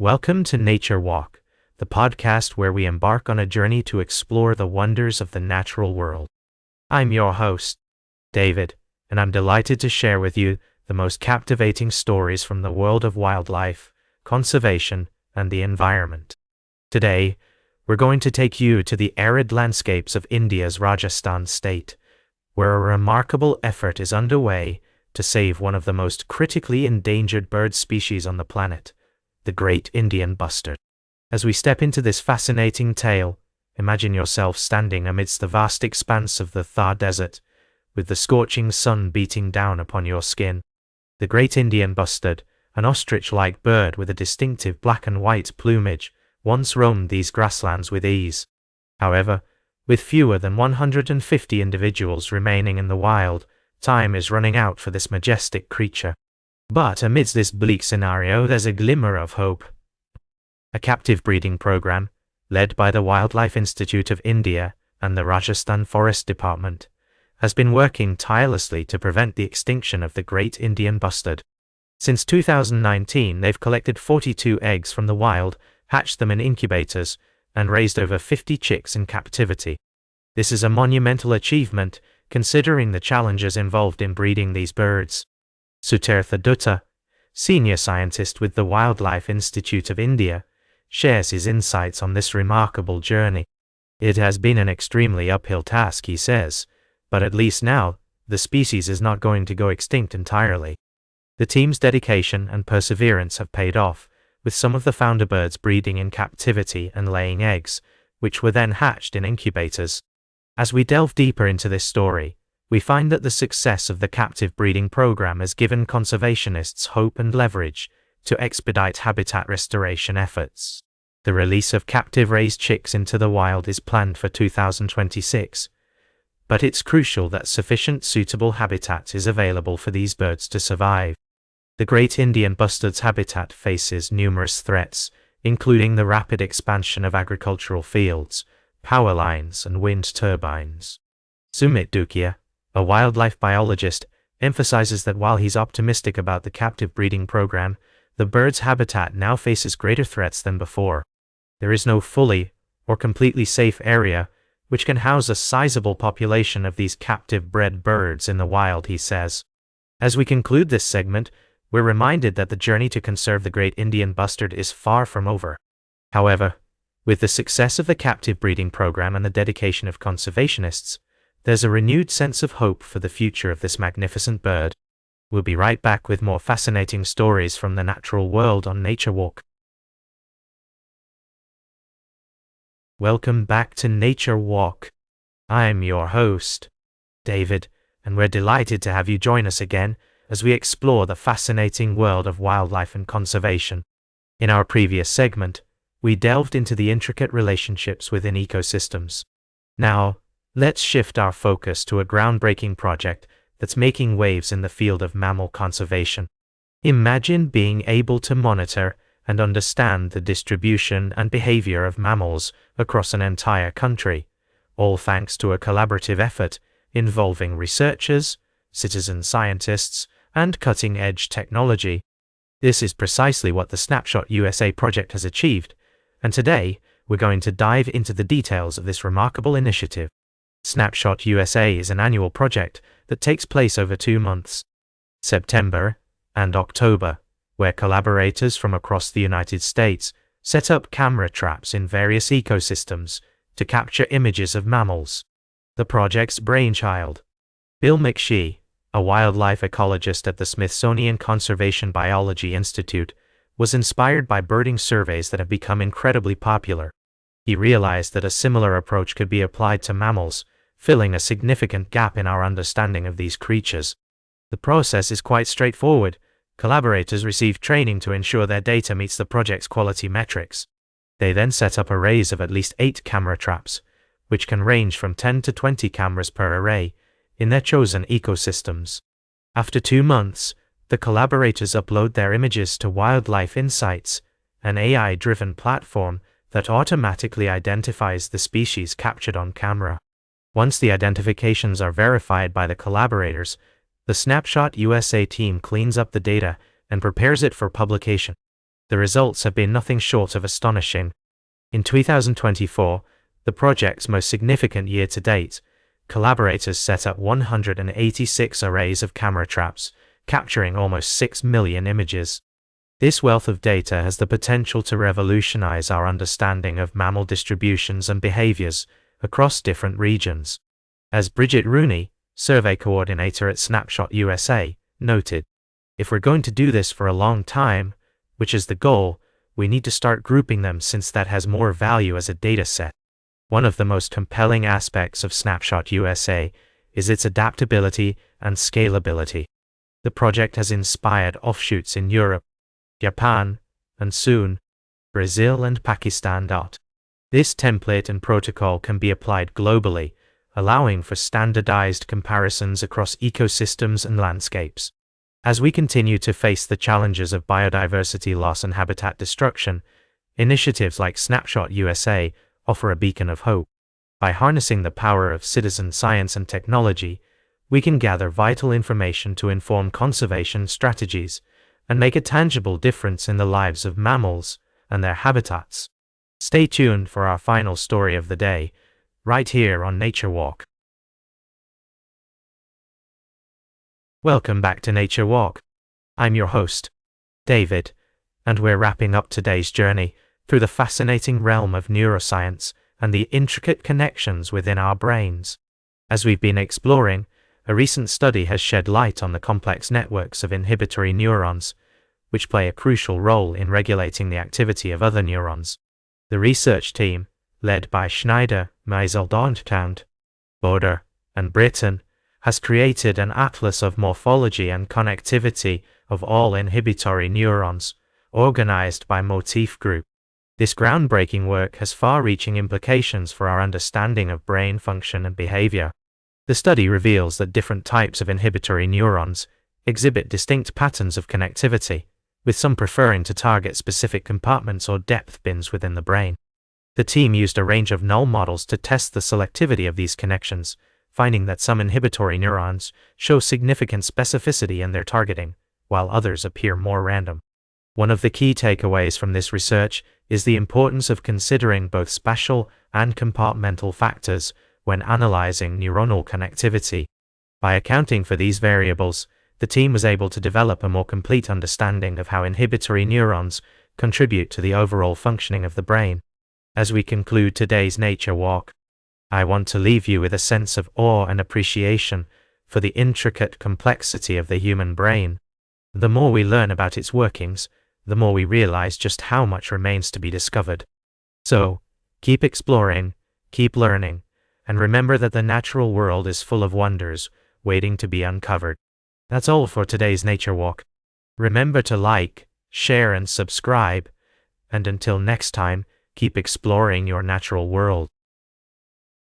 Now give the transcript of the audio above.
Welcome to Nature Walk, the podcast where we embark on a journey to explore the wonders of the natural world. I'm your host, David, and I'm delighted to share with you the most captivating stories from the world of wildlife, conservation, and the environment. Today, we're going to take you to the arid landscapes of India's Rajasthan state, where a remarkable effort is underway to save one of the most critically endangered bird species on the planet, the Great Indian Bustard. As we step into this fascinating tale, imagine yourself standing amidst the vast expanse of the Thar Desert, with the scorching sun beating down upon your skin. The Great Indian Bustard, an ostrich-like bird with a distinctive black and white plumage, once roamed these grasslands with ease. However, with fewer than 150 individuals remaining in the wild, time is running out for this majestic creature. But amidst this bleak scenario, there's a glimmer of hope. A captive breeding program, led by the Wildlife Institute of India and the Rajasthan Forest Department, has been working tirelessly to prevent the extinction of the Great Indian Bustard. Since 2019, they've collected 42 eggs from the wild, hatched them in incubators, and raised over 50 chicks in captivity. This is a monumental achievement, considering the challenges involved in breeding these birds. Sumit Dookia, senior scientist with the Wildlife Institute of India, shares his insights on this remarkable journey. It has been an extremely uphill task, he says, but at least now, the species is not going to go extinct entirely. The team's dedication and perseverance have paid off, with some of the founder birds breeding in captivity and laying eggs, which were then hatched in incubators. As we delve deeper into this story, we find that the success of the captive breeding program has given conservationists hope and leverage to expedite habitat restoration efforts. The release of captive-raised chicks into the wild is planned for 2026, but it's crucial that sufficient suitable habitat is available for these birds to survive. The Great Indian Bustard's habitat faces numerous threats, including the rapid expansion of agricultural fields, power lines, and wind turbines. Sumit Dookia, a wildlife biologist, emphasizes that while he's optimistic about the captive breeding program, the bird's habitat now faces greater threats than before. There is no fully or completely safe area which can house a sizable population of these captive-bred birds in the wild, he says. As we conclude this segment, we're reminded that the journey to conserve the Great Indian Bustard is far from over. However, with the success of the captive breeding program and the dedication of conservationists, there's a renewed sense of hope for the future of this magnificent bird. We'll be right back with more fascinating stories from the natural world on Nature Walk. Welcome back to Nature Walk. I'm your host, David, and we're delighted to have you join us again as we explore the fascinating world of wildlife and conservation. In our previous segment, we delved into the intricate relationships within ecosystems. Now, let's shift our focus to a groundbreaking project that's making waves in the field of mammal conservation. Imagine being able to monitor and understand the distribution and behavior of mammals across an entire country, all thanks to a collaborative effort involving researchers, citizen scientists, and cutting-edge technology. This is precisely what the Snapshot USA project has achieved, and today we're going to dive into the details of this remarkable initiative. Snapshot USA is an annual project that takes place over 2 months, September and October, where collaborators from across the United States set up camera traps in various ecosystems to capture images of mammals. The project's brainchild, Bill McShee, a wildlife ecologist at the Smithsonian Conservation Biology Institute, was inspired by birding surveys that have become incredibly popular. He realized that a similar approach could be applied to mammals, filling a significant gap in our understanding of these creatures. The process is quite straightforward. Collaborators receive training to ensure their data meets the project's quality metrics. They then set up arrays of at least 8 camera traps, which can range from 10 to 20 cameras per array, in their chosen ecosystems. After 2 months, the collaborators upload their images to Wildlife Insights, an AI-driven platform that automatically identifies the species captured on camera. Once the identifications are verified by the collaborators, the Snapshot USA team cleans up the data and prepares it for publication. The results have been nothing short of astonishing. In 2024, the project's most significant year to date, collaborators set up 186 arrays of camera traps, capturing almost 6 million images. This wealth of data has the potential to revolutionize our understanding of mammal distributions and behaviors across different regions. As Bridget Rooney, survey coordinator at Snapshot USA, noted, "If we're going to do this for a long time, which is the goal, we need to start grouping them since that has more value as a data set." One of the most compelling aspects of Snapshot USA is its adaptability and scalability. The project has inspired offshoots in Europe, Japan, and soon, Brazil and Pakistan. This template and protocol can be applied globally, allowing for standardized comparisons across ecosystems and landscapes. As we continue to face the challenges of biodiversity loss and habitat destruction, initiatives like Snapshot USA offer a beacon of hope. By harnessing the power of citizen science and technology, we can gather vital information to inform conservation strategies and make a tangible difference in the lives of mammals and their habitats. Stay tuned for our final story of the day, right here on Nature Walk. Welcome back to Nature Walk. I'm your host, David, and we're wrapping up today's journey through the fascinating realm of neuroscience and the intricate connections within our brains. As we've been exploring, a recent study has shed light on the complex networks of inhibitory neurons, which play a crucial role in regulating the activity of other neurons. The research team, led by Schneider, Meiseldorntown, Boder, and Britton, has created an atlas of morphology and connectivity of all inhibitory neurons, organized by motif group. This groundbreaking work has far-reaching implications for our understanding of brain function and behavior. The study reveals that different types of inhibitory neurons exhibit distinct patterns of connectivity, with some preferring to target specific compartments or depth bins within the brain. The team used a range of null models to test the selectivity of these connections, finding that some inhibitory neurons show significant specificity in their targeting, while others appear more random. One of the key takeaways from this research is the importance of considering both spatial and compartmental factors when analyzing neuronal connectivity. By accounting for these variables, the team was able to develop a more complete understanding of how inhibitory neurons contribute to the overall functioning of the brain. As we conclude today's Nature Walk, I want to leave you with a sense of awe and appreciation for the intricate complexity of the human brain. The more we learn about its workings, the more we realize just how much remains to be discovered. So, keep exploring, keep learning, and remember that the natural world is full of wonders waiting to be uncovered. That's all for today's Nature Walk. Remember to like, share, and subscribe, and until next time, keep exploring your natural world.